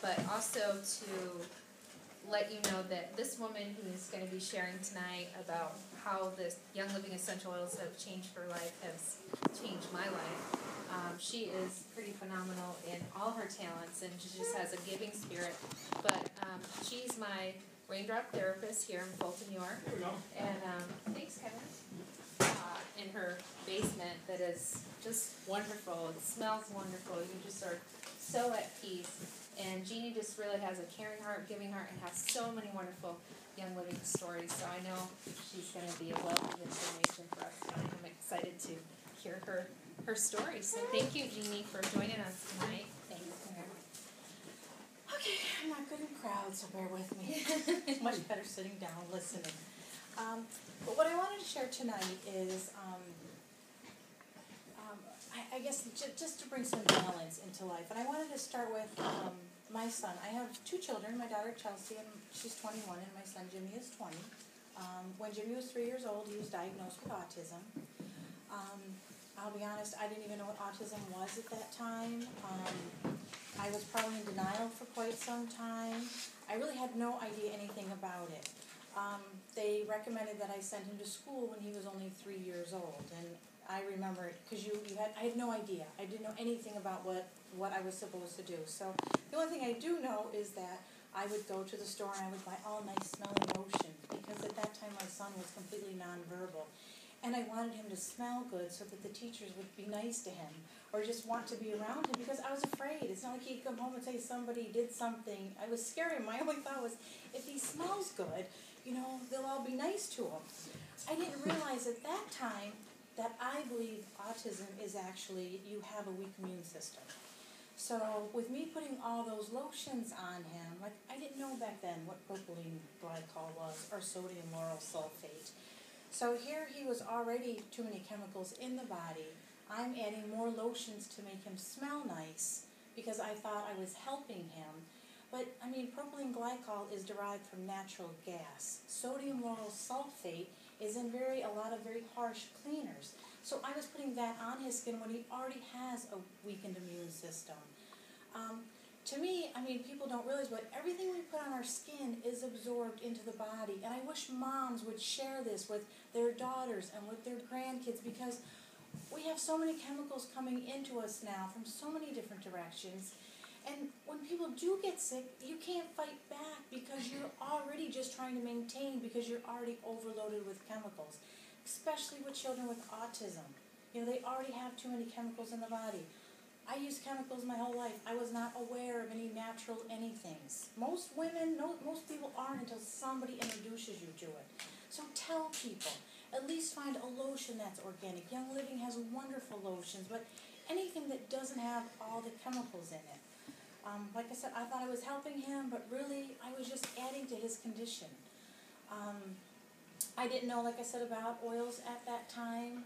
but also to let you know that this woman who is going to be sharing tonight about how the Young Living Essential Oils have changed her life has changed my life. She is pretty phenomenal in all her talents, and she just has a giving spirit. But she's my raindrop therapist here in Fulton, York. There we go. And thanks, Kevin. In her basement that is just wonderful. It smells wonderful. You just are so at peace. And Jeannie just really has a caring heart, giving heart, and has so many wonderful Young Living stories. So I know she's going to be a wealth of information for us tonight. I'm excited to hear her story. So thank you, Jeannie, for joining us tonight. Thanks, Mary. Okay, I'm not good in crowds, so bear with me. It's much better sitting down, listening. But what I wanted to share tonight is, I guess, just to bring some balance into life. And I wanted to start with my son. I have two children, my daughter Chelsea, and she's 21, and my son Jimmy is 20. When Jimmy was 3 years old, he was diagnosed with autism. I'll be honest, I didn't even know what autism was at that time. I was probably in denial for quite some time. I really had no idea anything about it. They recommended that I send him to school when he was only 3 years old, and I remember it because I had no idea. I didn't know anything about what I was supposed to do. So the only thing I do know is that I would go to the store and I would buy all nice smelling lotions, because at that time my son was completely nonverbal. And I wanted him to smell good so that the teachers would be nice to him or just want to be around him, because I was afraid. It's not like he'd come home and say somebody did something. I was scared. My only thought was, if he smells good, they'll all be nice to him. I didn't realize at that time that I believe autism is actually you have a weak immune system. So with me putting all those lotions on him, like I didn't know back then what propylene glycol was or sodium lauryl sulfate. So here he was already too many chemicals in the body. I'm adding more lotions to make him smell nice because I thought I was helping him. But, propylene glycol is derived from natural gas. Sodium lauryl sulfate is in a lot of very harsh cleaners. So I was putting that on his skin when he already has a weakened immune system. To me, people don't realize, but everything we put on our skin is absorbed into the body. And I wish moms would share this with their daughters and with their grandkids, because we have so many chemicals coming into us now from so many different directions. And when people do get sick, you can't fight back because you're already just trying to maintain, because you're already overloaded with chemicals, especially with children with autism. They already have too many chemicals in the body. I used chemicals my whole life. I was not aware of any natural anythings. Most people aren't until somebody introduces you to it. So tell people, at least find a lotion that's organic. Young Living has wonderful lotions, but anything that doesn't have all the chemicals in it. Like I said, I thought I was helping him, but really I was just adding to his condition. I didn't know, like I said, about oils at that time.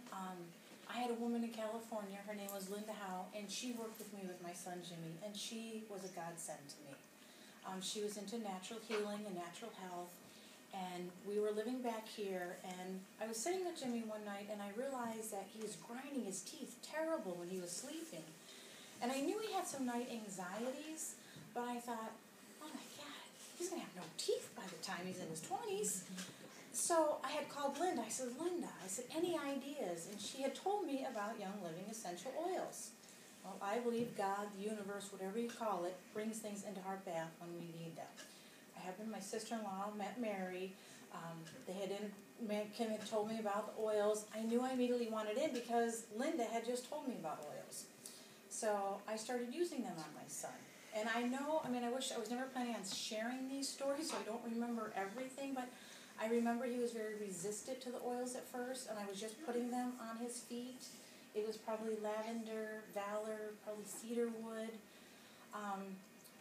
I had a woman in California, her name was Linda Howe, and she worked with me with my son Jimmy, and she was a godsend to me. She was into natural healing and natural health, and we were living back here, and I was sitting with Jimmy one night, and I realized that he was grinding his teeth terrible when he was sleeping. And I knew he had some night anxieties, but I thought, oh my God, he's going to have no teeth by the time he's in his 20s. So I had called Linda. I said, Linda, any ideas? And she had told me about Young Living Essential Oils. Well, I believe God, the universe, whatever you call it, brings things into our path when we need them. My sister-in-law met Mary. Kim had told me about the oils. I knew I immediately wanted in because Linda had just told me about oils. So I started using them on my son. And I was never planning on sharing these stories, so I don't remember everything, but I remember he was very resistant to the oils at first, and I was just putting them on his feet. It was probably lavender, valor, probably cedar wood.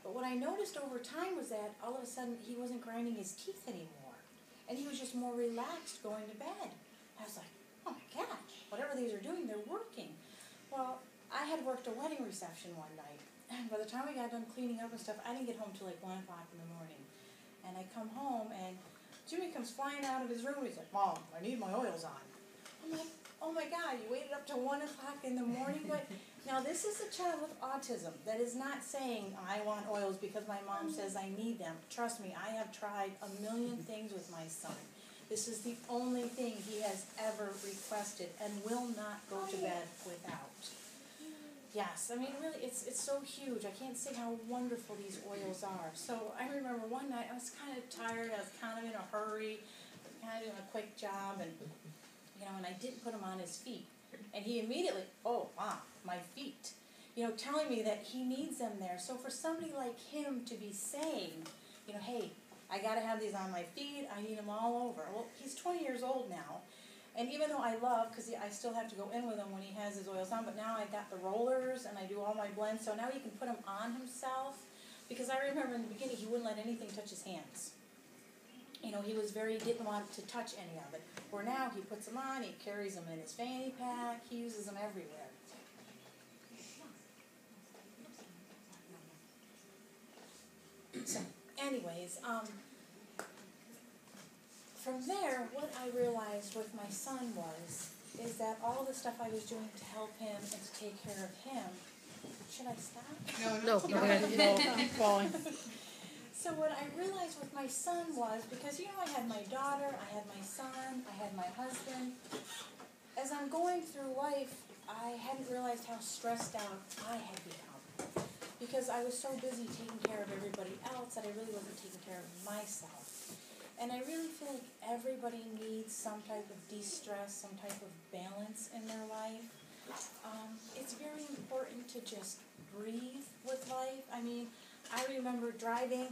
But what I noticed over time was that all of a sudden he wasn't grinding his teeth anymore, and he was just more relaxed going to bed. I was like, oh my gosh, whatever these are doing, they're working. Well, I had worked a wedding reception one night, and by the time we got done cleaning up and stuff, I didn't get home till like 1 o'clock in the morning. And I come home, and Jimmy comes flying out of his room. He's like, Mom, I need my oils on. I'm like, oh my God, you waited up to 1 o'clock in the morning. But now this is a child with autism that is not saying, I want oils because my mom says I need them. Trust me, I have tried a million things with my son. This is the only thing he has ever requested and will not go to bed without. Yes, I mean, really, it's so huge. I can't say how wonderful these oils are. So I remember one night, I was kind of tired. I was kind of in a hurry, kind of doing a quick job, and and I didn't put him on his feet. And he immediately, oh, Mom, my feet. Telling me that he needs them there. So for somebody like him to be saying, hey, I got to have these on my feet. I need them all over. Well, he's 20 years old now. And even though I love, because I still have to go in with him when he has his oils on, but now I got the rollers and I do all my blends, so now he can put them on himself. Because I remember in the beginning he wouldn't let anything touch his hands. He was didn't want to touch any of it. Where now he puts them on, he carries them in his fanny pack, he uses them everywhere. So, anyways, from there, what I realized with my son is that all the stuff I was doing to help him and to take care of him. Should I stop? No, go ahead. No, keep going. So what I realized with my son was, because I had my daughter, I had my son, I had my husband. As I'm going through life, I hadn't realized how stressed out I had become. Because I was so busy taking care of everybody else that I really wasn't taking care of myself. And I really feel like everybody needs some type of de-stress, some type of balance in their life. It's very important to just breathe with life. I mean, I remember driving,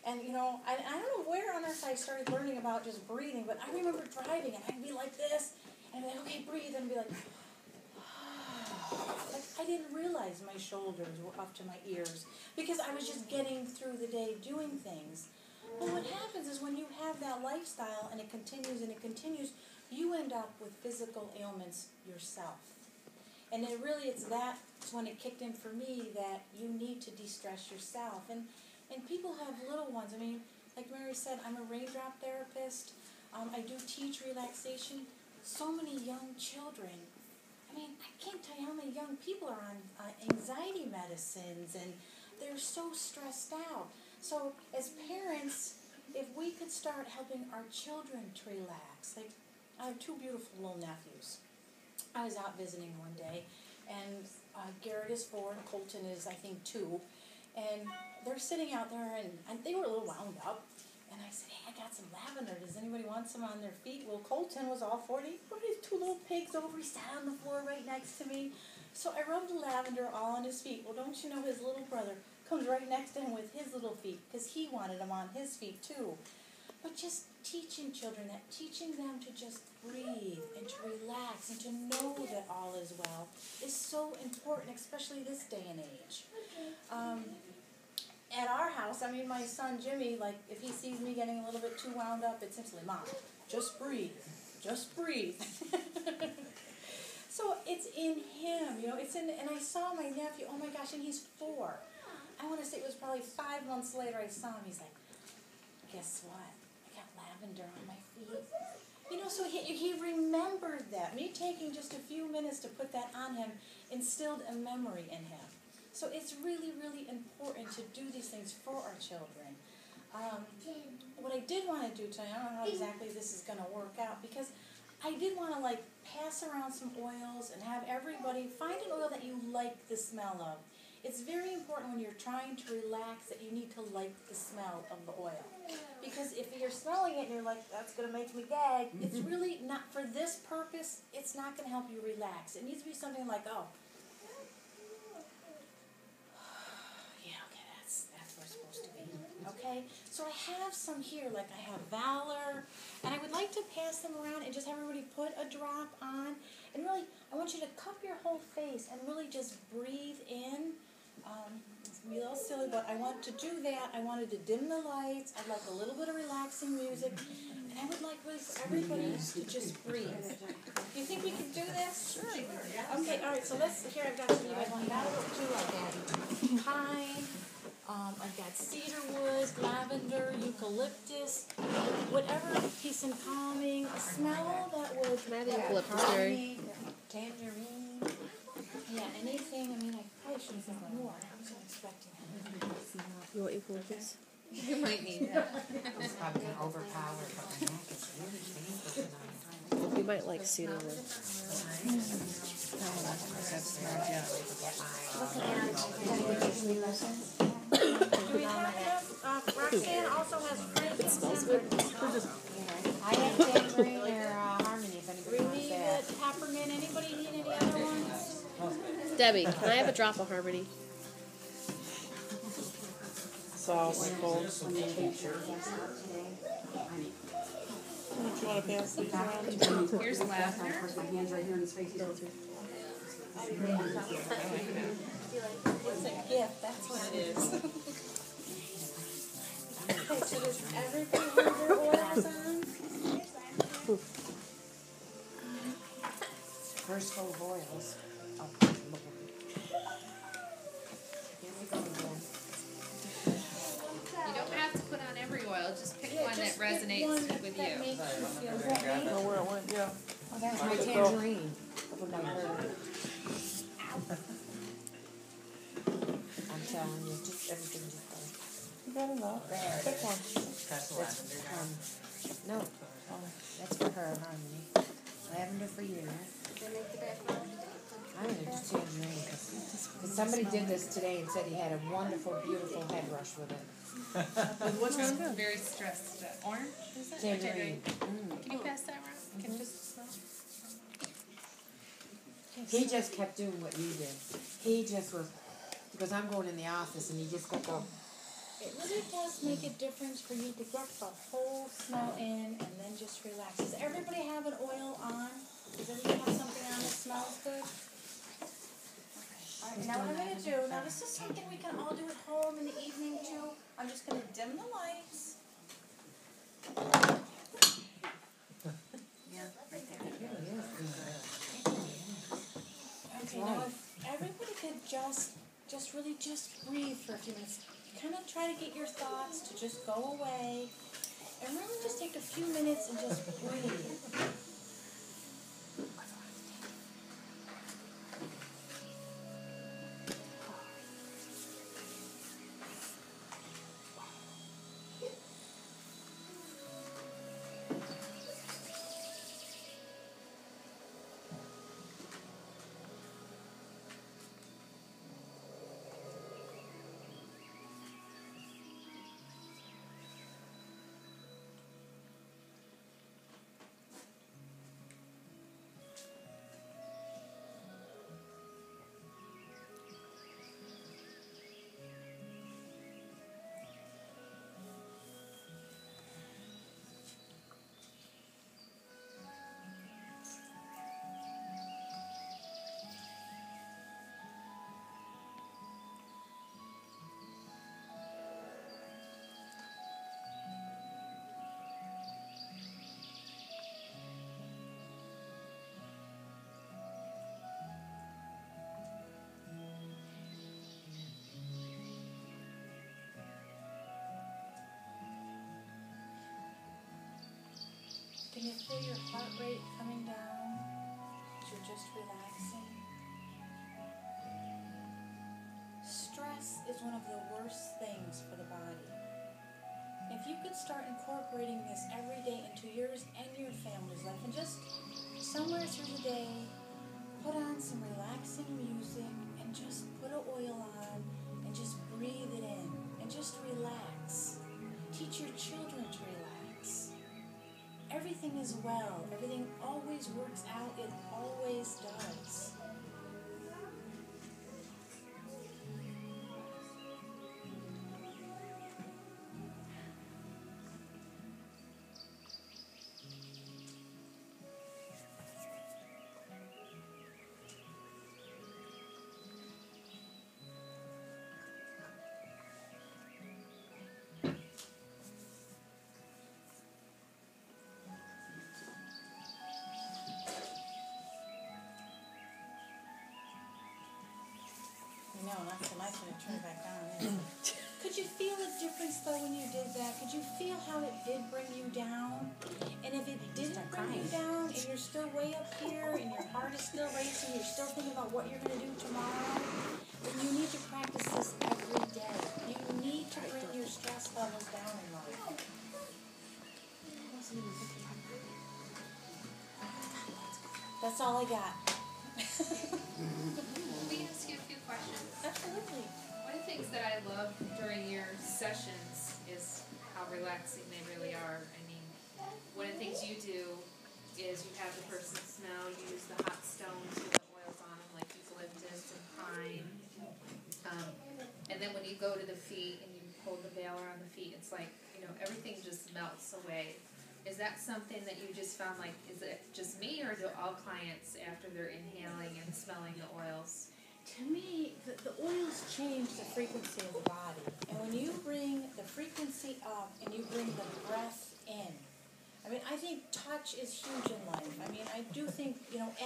and I don't know where on earth I started learning about just breathing, but I remember driving, and I'd be like this, and I'd be like, okay, breathe, and I'd be like, like I didn't realize my shoulders were up to my ears, because I was just getting through the day doing things. But what happens is when you have that lifestyle, and it continues, you end up with physical ailments yourself. And that's when it kicked in for me that you need to de-stress yourself. And people have little ones. I mean, like Mary said, I'm a raindrop therapist. I do teach relaxation. So many young children. I mean, I can't tell you how many young people are on anxiety medicines, and they're so stressed out. So as parents, if we could start helping our children to relax. Like, I have 2 beautiful little nephews. I was out visiting one day, and Garrett is 4, and Colton is, I think, 2. And they're sitting out there, and they were a little wound up. And I said, hey, I got some lavender. Does anybody want some on their feet? Well, Colton was all for it. He put his 2 little pigs over. He sat on the floor right next to me. So I rubbed the lavender all on his feet. Well, don't you know his little brother comes right next to him with his little feet, because he wanted them on his feet, too. But just teaching children that, teaching them to just breathe and to relax and to know that all is well is so important, especially this day and age. At our house, I mean, my son Jimmy, like, if he sees me getting a little bit too wound up, it's instantly, Mom, just breathe. Just breathe. So it's in him, and I saw my nephew, oh my gosh, and he's 4. I want to say it was probably 5 months later I saw him, he's like, guess what? I got lavender on my feet. So he remembered that. Me taking just a few minutes to put that on him instilled a memory in him. So it's really, really important to do these things for our children. What I did want to do tonight, I don't know how exactly this is going to work out, because I did want to pass around some oils and have everybody find an oil that you like the smell of. It's very important when you're trying to relax that you need to like the smell of the oil. Because if you're smelling it and you're like, that's going to make me gag, it's really not, for this purpose, it's not going to help you relax. It needs to be something like, oh, yeah, okay, that's where it's supposed to be. Okay? So I have some here, like I have Valor, and I would like to pass them around and just have everybody put a drop on. And really, I want you to cup your whole face and really just breathe in. It's going to be a little silly, but I want to do that. I wanted to dim the lights. I'd like a little bit of relaxing music. And I would like really for everybody to just breathe. Do you think we can do this? Sure. Okay, all right, so here I've got some. I've got pine. I've got cedar wood, lavender, eucalyptus, whatever peace and calming, a smell that would Eucalyptus, Jerry. tangerine. Yeah, anything, I mean, I probably should have got more, I wasn't expecting it. You want equal this? You might need that. It's probably gonna overpower, but my neck is really painful tonight. You might like cedarwood. Do we have enough, Roxanne also has fruit. It smells good. I have tangerine or harmony if anybody wants Leave that. it, peppermint, anybody need any other ones? Debbie, can I have a drop of harmony? Sauce, cold. Do you want to pass these around? Here's lavender. My hand's right here in his face. It's a gift, that's what it is. Okay, so does everybody have their oils on? First full of oils. Oh, here we go again. You don't have to put on every oil, just pick Yeah, one that just pick resonates one with that you. makes you feel good. Know where it went, yeah. Oh, that's my tangerine. From my bird. I'm telling you, just everything just goes. You got enough. Pick one. No, that's for her, harmony. Lavender for you. I'm gonna do tangerine because somebody did this today and said he had a wonderful, beautiful head rush with it. Which one's good? Very stressed. Orange, is it? Tangerine. Can you pass that around? Can you just smell? He just kept doing what you did. He just was, because I'm going in the office and he just kept going. It really does make a difference for you to get the whole smell in and then just relax. Does everybody have an oil on? Does everybody have something on that smells good? Alright, now what I'm gonna do, now this is something we can all do at home in the evening too. I'm just gonna dim the lights. Okay, now if everybody could just really breathe for a few minutes. Kind of try to get your thoughts to just go away. And really just take a few minutes and just breathe. Can you feel your heart rate coming down as you're just relaxing? Stress is one of the worst things for the body. If you could start incorporating this every day into yours and your family's life, and just somewhere through the day, put on some relaxing music and just put an oil on and just breathe it in and just relax. Teach your children to relax. Everything is well. Everything always works out. It always does. No, not so nice when it turned back on, is it? Could you feel a difference though when you did that? Could you feel how it did bring you down? And if it didn't bring you down and you're still way up here and your heart is still racing, you're still thinking about what you're going to do tomorrow, then you need to practice this every day. You need to bring your stress levels down in life. That's all I got. Let me ask you a few questions. Absolutely. One of the things that I love during your sessions is how relaxing they really are. I mean, one of the things you do is you have the person smell, you use the hot stones with the oils on them, like eucalyptus and pine. And then when you go to the feet and you hold the veiler on the feet, it's like, everything just melts away. Is that something that you just found, like, is it just me, or do all clients, after they're inhaling and smelling the oils? To me, the oils change the frequency of the body. And when you bring the frequency up and you bring the breath in, I mean, I think touch is huge in life. I mean, I do think,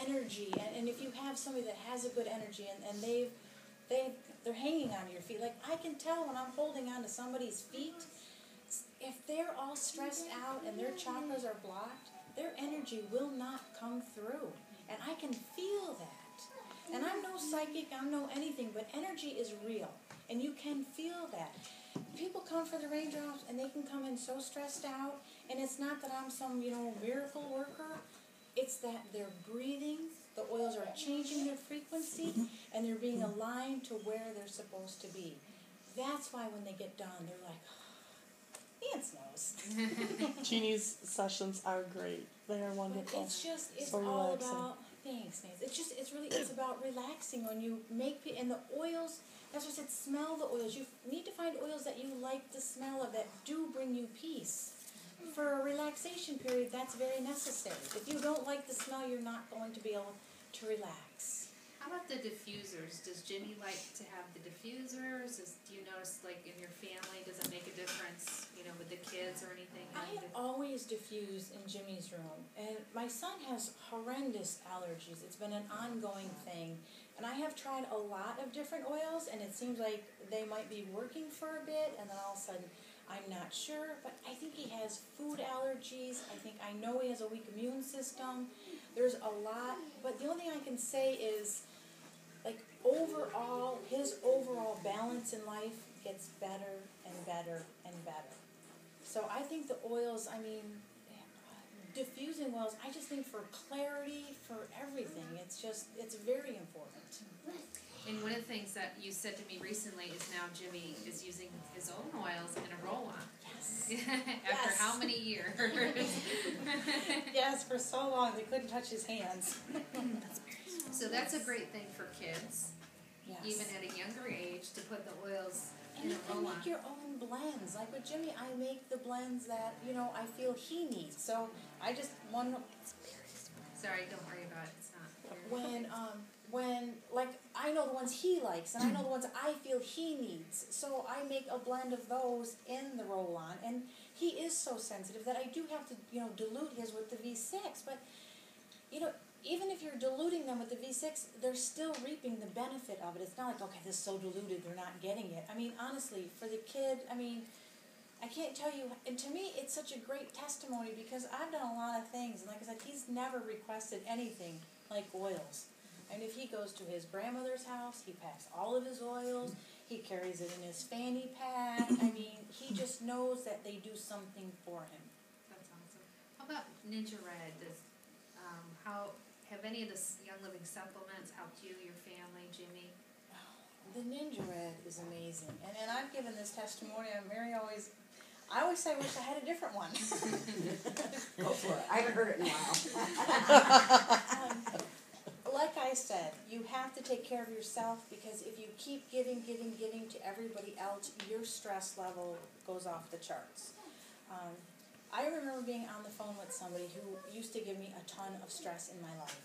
energy, and if you have somebody that has a good energy and they're hanging on your feet, like I can tell when I'm holding on to somebody's feet, if they're all stressed out and their chakras are blocked, their energy will not come through. And I can feel that. And I'm no psychic, I'm no anything, but energy is real. And you can feel that. People come for the raindrops and they can come in so stressed out, and it's not that I'm some, miracle worker. It's that they're breathing, the oils are changing their frequency, and they're being aligned to where they're supposed to be. That's why when they get done, they're like, Nancy knows. Jeannie's sessions are great. They are wonderful. It's So all relaxing. about, thanks, Nancy. It's about relaxing when you make, and the oils, that's what I said, smell the oils. You need to find oils that you like the smell of, that do bring you peace. For a relaxation period, that's very necessary. If you don't like the smell, you're not going to be able to relax. How about the diffusers? Does Jimmy like to have the diffusers? Do you notice, like, in your family, does it make a difference, with the kids or anything? I have always diffused in Jimmy's room, and my son has horrendous allergies. It's been an ongoing thing, and I have tried a lot of different oils, and it seems like they might be working for a bit, and then all of a sudden, I'm not sure, but I think he has food allergies. I know he has a weak immune system. There's a lot, but the only thing I can say is, like, overall, his overall balance in life gets better and better and better. So I think the oils, diffusing oils, I just think for clarity, for everything, it's very important. And one of the things that you said to me recently is now Jimmy is using his own oils in a roll-on. Yes. After Yes. how many years? Yes, for so long they couldn't touch his hands. So that's a great thing for kids, Yes. even at a younger age, to put the oils And in you a can roll-on. make your own blends. Like with Jimmy, I make the blends that, I feel he needs. So I just, Sorry, don't worry about it. It's not. I know the ones he likes, and I know the ones I feel he needs. So I make a blend of those in the roll-on, and he is so sensitive that I do have to, dilute his with the V6. But, even if you're diluting them with the V6, they're still reaping the benefit of it. It's not like, okay, this is so diluted, they're not getting it. Honestly, for the kid, I can't tell you, and to me, it's such a great testimony because I've done a lot of things, and like I said, he's never requested anything like oils. And if he goes to his grandmother's house, he packs all of his oils, he carries it in his fanny pack. He just knows that they do something for him. That's awesome. How about Ninja Red? Have any of the Young Living supplements helped you, your family, Jimmy? The Ninja Red is amazing. And I've given this testimony, and I always say I wish I had a different one. Go for it. I haven't heard it in a while. Like I said, you have to take care of yourself, because if you keep giving to everybody else, your stress level goes off the charts. I remember being on the phone with somebody who used to give me a ton of stress in my life.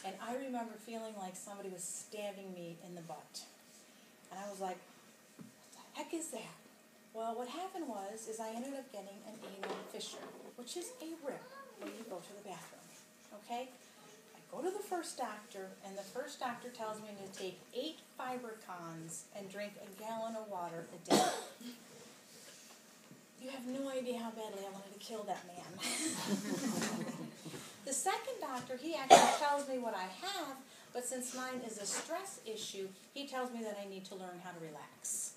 And I remember feeling like somebody was stabbing me in the butt. And I was like, what the heck is that? Well, what happened was I ended up getting an anal fissure, which is a rip when you go to the bathroom. Okay? I go to the first doctor, and the first doctor tells me to take 8 Fibercons and drink a gallon of water a day. You have no idea how badly I wanted to kill that man. The second doctor, he actually tells me what I have, but since mine is a stress issue, he tells me that I need to learn how to relax.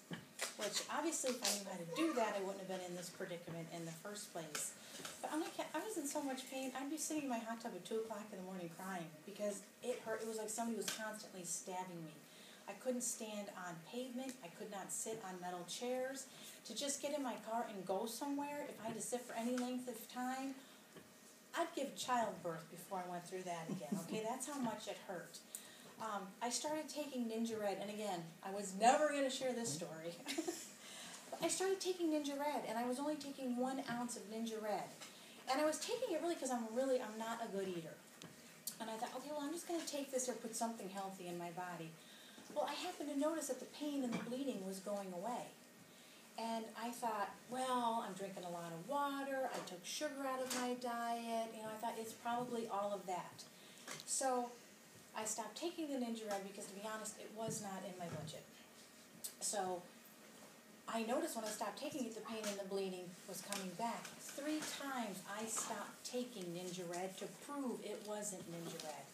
Which, obviously, if I knew how to do that, I wouldn't have been in this predicament in the first place. But I'm like, I was in so much pain, I'd be sitting in my hot tub at 2 o'clock in the morning crying because it hurt. It was like somebody was constantly stabbing me. I couldn't stand on pavement. I could not sit on metal chairs. To just get in my car and go somewhere, if I had to sit for any length of time, I'd give childbirth before I went through that again, okay? That's how much it hurt. I started taking Ninja Red, and again, I was never going to share this story. But I started taking Ninja Red, and I was only taking 1 ounce of Ninja Red. And I was taking it really because I'm not a good eater. And I thought, okay, well, I'm just going to take this or put something healthy in my body. Well, I happened to notice that the pain and the bleeding was going away. And I thought, well, I'm drinking a lot of water, I took sugar out of my diet, I thought it's probably all of that. So I stopped taking the Ninja Red because, to be honest, it was not in my budget. So I noticed when I stopped taking it, the pain and the bleeding was coming back. 3 times I stopped taking Ninja Red to prove it wasn't Ninja Red.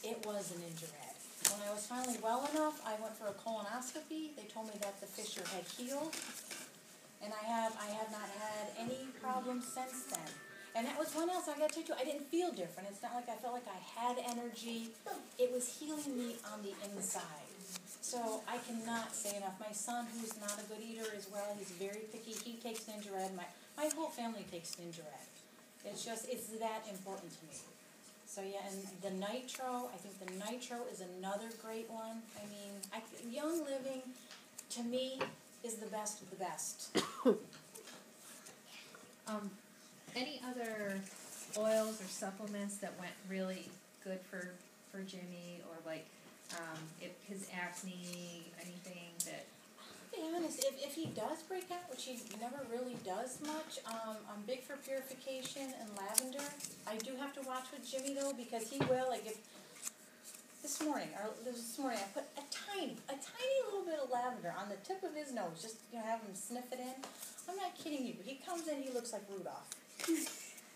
It was a Ninja Red. When I was finally well enough, I went for a colonoscopy. They told me that the fissure had healed, and I have not had any problems since then. And that was one else I got to tell you, I didn't feel different. It's not like I felt like I had energy. It was healing me on the inside. So I cannot say enough. My son, who's not a good eater as well, he's very picky. He takes Ninja Red. My whole family takes Ninja Red. It's that important to me. So yeah, and the nitro, I think the nitro is another great one. I mean, Young Living, to me, is the best of the best. Any other oils or supplements that went really good for Jimmy, or like if his acne, anything that? To be honest, if he does break out, which he never really does much, I'm big for purification and lavender. I do have to watch with Jimmy though, because he will, like if this morning I put a tiny little bit of lavender on the tip of his nose, just have him sniff it in. I'm not kidding you. He comes in, he looks like Rudolph.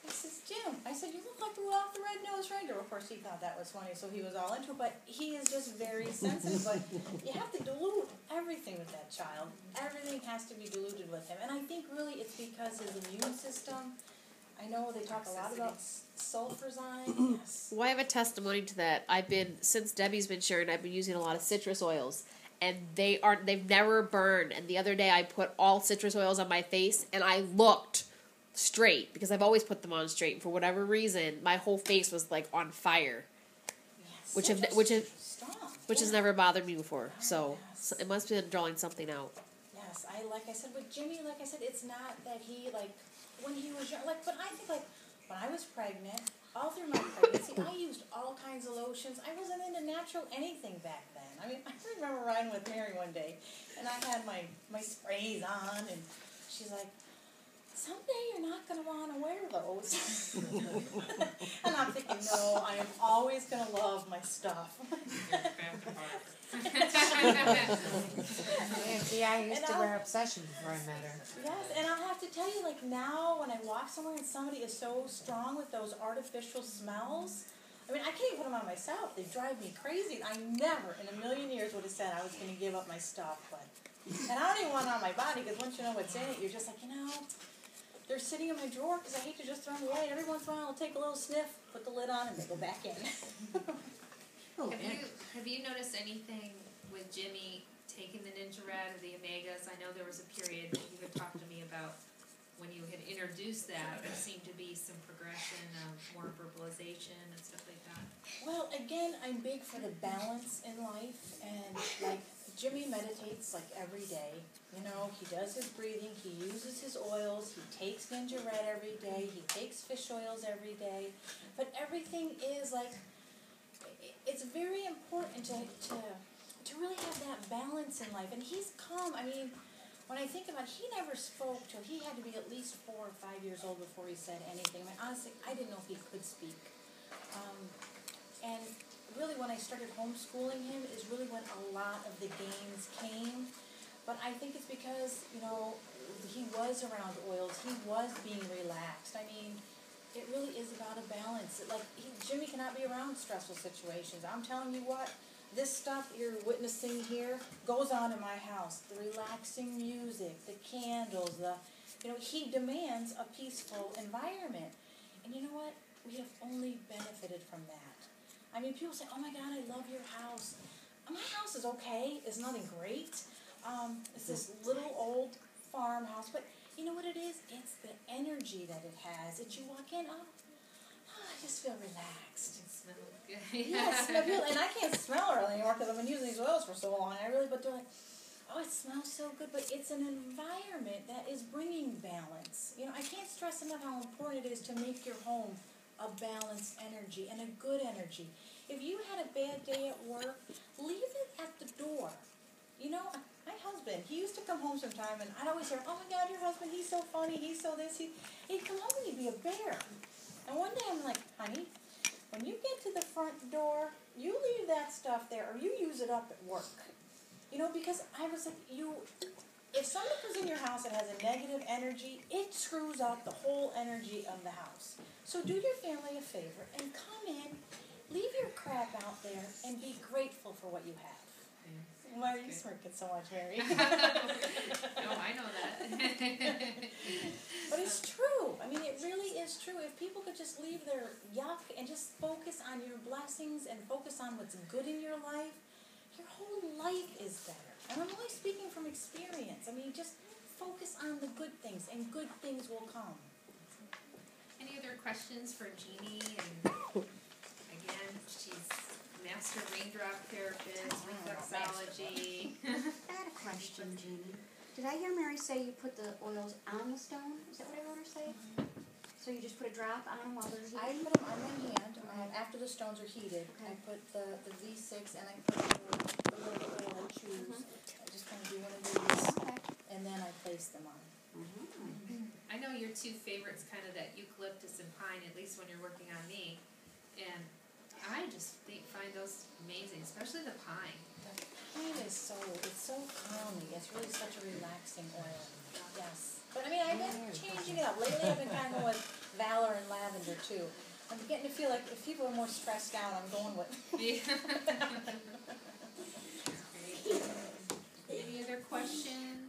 I says, Jim, I said, you look like Rudolph the Red-Nosed Reindeer. Of course, he thought that was funny, so he was all into it. But he is just very sensitive. But you have to dilute everything with that child. Everything has to be diluted with him. And I think really it's because his immune system, I know they talk a lot about sulfurazine. Yes. Well, I have a testimony to that. Since Debbie's been sharing, I've been using a lot of citrus oils. And they've never burned. And the other day I put all citrus oils on my face, and I looked straight, because I've always put them on straight, and for whatever reason my whole face was like on fire. Yes. which has never bothered me before, so it must have been drawing something out. Yes, like I said with Jimmy, like I said, it's not that he when he was young, but I think when I was pregnant, all through my pregnancy, I used all kinds of lotions. I wasn't into natural anything back then. I mean, I remember riding with Mary one day, and I had my sprays on, and she's like, someday you're not going to want to wear those. And I'm thinking, no, I am always going to love my stuff. See, I used to wear Obsession before I met her. Yes, and I'll have to tell you, now when I walk somewhere and somebody is so strong with those artificial smells, I mean, I can't even put them on myself. They drive me crazy. I never in a million years would have said I was going to give up my stuff. And I don't even want it on my body, because once you know what's in it, you're just like, they're sitting in my drawer because I hate to just throw them away. And every once in a while I'll take a little sniff, put the lid on, and they go back in. Have you noticed anything with Jimmy taking the Ninja Red or the Omegas? I know there was a period that you had talked to me about when you had introduced that. There seemed to be some progression of more verbalization and stuff like that. Well, again, I'm big for the balance in life, and Jimmy meditates every day. He does his breathing, he uses his oils, he takes Ninja Red every day, he takes fish oils every day. But everything is it's very important to really have that balance in life. And he's calm. I mean, when I think about it, he never spoke till he had to be at least 4 or 5 years old before he said anything. I mean, honestly, I didn't know if he could speak. And really when I started homeschooling him is really when a lot of the gains came. But I think it's because, you know, he was around oils, he was being relaxed. I mean, it really is about a balance. Jimmy cannot be around stressful situations. I'm telling you what, this stuff you're witnessing here goes on in my house. The relaxing music, the candles, he demands a peaceful environment. And you know what? We have only benefited from that. I mean, people say, oh my God, I love your house. My house is okay. It's nothing great. It's this little old farmhouse. But you know what it is? It's the energy that it has. That you walk in, I just feel relaxed. It smells good. Yeah, it smells good. And I can't smell it anymore because I've been using these oils for so long. But they're like, oh, it smells so good. But it's an environment that is bringing balance. You know, I can't stress enough how important it is to make your home a balanced energy and a good energy. If you had a bad day at work, leave it at the door. You know, my husband, he used to come home sometime and I'd always hear, oh my God, your husband, he's so funny, he's so this. He'd come home and he'd be a bear. And one day I'm like, honey, when you get to the front door, you leave that stuff there or you use it up at work. You know, because I was like, if somebody comes in your house and has a negative energy, it screws up the whole energy of the house. So do your family a favor and come in, leave your crap out there, and be grateful for what you have. Why are you smirking so much, Mary? No, I know that. But it's true. I mean, it really is true. If people could just leave their yuck and just focus on your blessings and focus on what's good in your life, your whole life is better. And I'm only speaking from experience. I mean, just focus on the good things, and good things will come. Any other questions for Jeannie? And again, she's master raindrop therapist, reflexology. I had a question, Jeannie. Did I hear Mary say you put the oils on the stone? Is that what I heard her say? So you just put a drop on them while they're I heating? put them on my hand after the stones are heated. Okay. I put the V6 and I put the little oil I choose. I just kind of do one of these, Okay. and then I place them on. I know your two favorites, kind of that eucalyptus and pine, at least when you're working on me. And I just find those amazing, especially the pine. The pine is so calming. It's really such a relaxing oil. Yes. But I mean, I've been changing it up. Lately I've been kind of with Valor and lavender too. I'm getting to feel like if people are more stressed out, I'm going with. Yeah. Great. Any other questions?